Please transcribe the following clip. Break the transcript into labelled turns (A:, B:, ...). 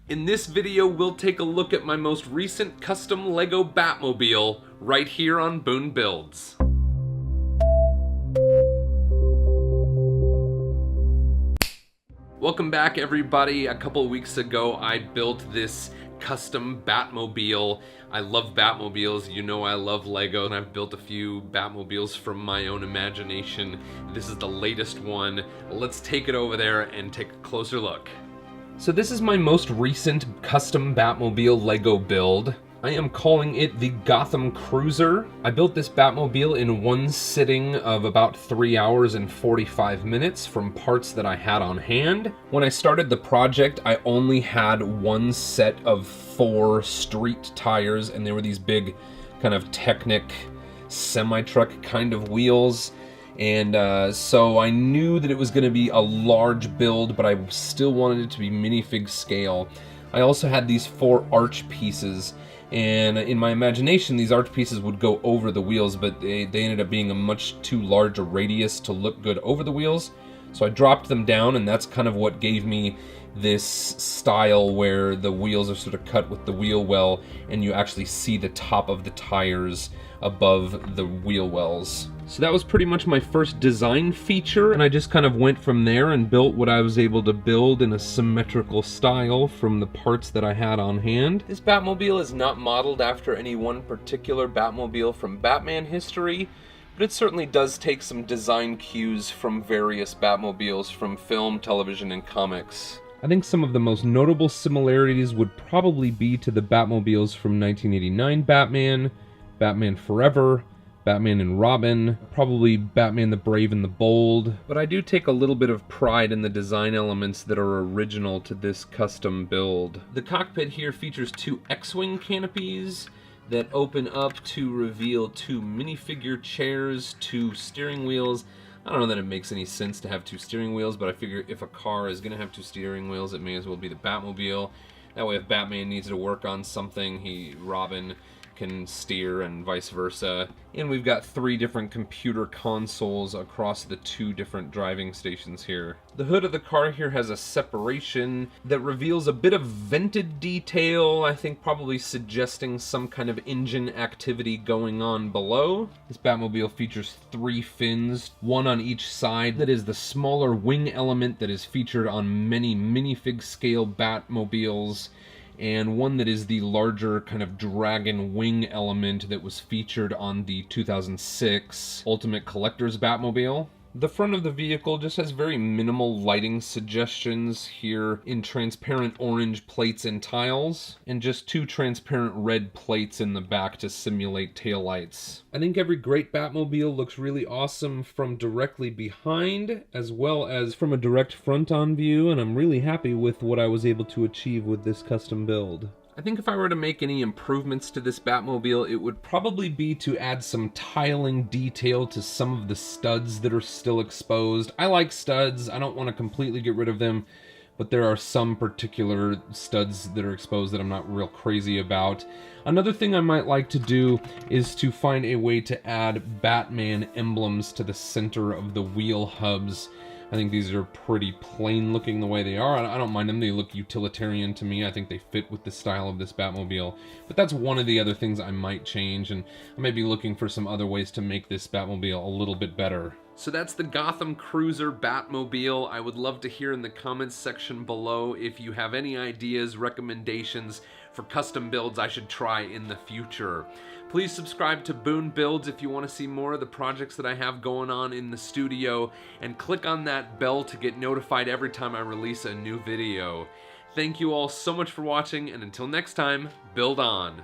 A: In this video, we'll take a look at my most recent custom Lego Batmobile right here on Boone Builds. Welcome back, everybody. A couple of weeks ago, I built this custom Batmobile. I love Batmobiles. You know I love Lego, and I've built a few Batmobiles from my own imagination. This is the latest one. Let's take it over there and take a closer look. So this is my most recent custom Batmobile Lego build. I am calling it the Gotham Cruiser. I built this Batmobile in one sitting of about 3 hours and 45 minutes from parts that I had on hand. When I started the project, I only had one set of 4 street tires, and they were these big kind of Technic semi-truck kind of wheels. And so I knew that it was going to be a large build, but I still wanted it to be minifig scale. I also had these 4 arch pieces, and in my imagination these arch pieces would go over the wheels, but they ended up being a much too large a radius to look good over the wheels. So I dropped them down, and that's kind of what gave me this style where the wheels are sort of cut with the wheel well, and you actually see the top of the tires above the wheel wells. So that was pretty much my first design feature, and I just kind of went from there and built what I was able to build in a symmetrical style from the parts that I had on hand. This Batmobile is not modeled after any one particular Batmobile from Batman history, but it certainly does take some design cues from various Batmobiles from film, television, and comics. I think some of the most notable similarities would probably be to the Batmobiles from 1989 Batman, Batman Forever, Batman and Robin, probably Batman the Brave and the Bold. But I do take a little bit of pride in the design elements that are original to this custom build. The cockpit here features 2 X-Wing canopies that open up to reveal 2 minifigure chairs, 2 steering wheels. I don't know that it makes any sense to have 2 steering wheels, but I figure if a car is going to have 2 steering wheels, it may as well be the Batmobile. That way if Batman needs to work on something, Robin can steer and vice versa. And we've got 3 different computer consoles across the 2 different driving stations here. The hood of the car here has a separation that reveals a bit of vented detail, I think probably suggesting some kind of engine activity going on below. This Batmobile features 3 fins, 1 on each side. That is the smaller wing element that is featured on many minifig scale Batmobiles, and 1 that is the larger kind of dragon wing element that was featured on the 2006 Ultimate Collector's Batmobile. The front of the vehicle just has very minimal lighting suggestions here in transparent orange plates and tiles, and just 2 transparent red plates in the back to simulate taillights. I think every great Batmobile looks really awesome from directly behind as well as from a direct front-on view, and I'm really happy with what I was able to achieve with this custom build. I think if I were to make any improvements to this Batmobile, it would probably be to add some tiling detail to some of the studs that are still exposed. I like studs, I don't want to completely get rid of them, but there are some particular studs that are exposed that I'm not real crazy about. Another thing I might like to do is to find a way to add Batman emblems to the center of the wheel hubs. I think these are pretty plain looking the way they are. I don't mind them. They look utilitarian to me. I think they fit with the style of this Batmobile. But that's one of the other things I might change, and I may be looking for some other ways to make this Batmobile a little bit better. So that's the Gotham Cruiser Batmobile. I would love to hear in the comments section below if you have any ideas, recommendations for custom builds I should try in the future. Please subscribe to Boone Builds if you want to see more of the projects that I have going on in the studio, and click on that bell to get notified every time I release a new video. Thank you all so much for watching, and until next time, build on!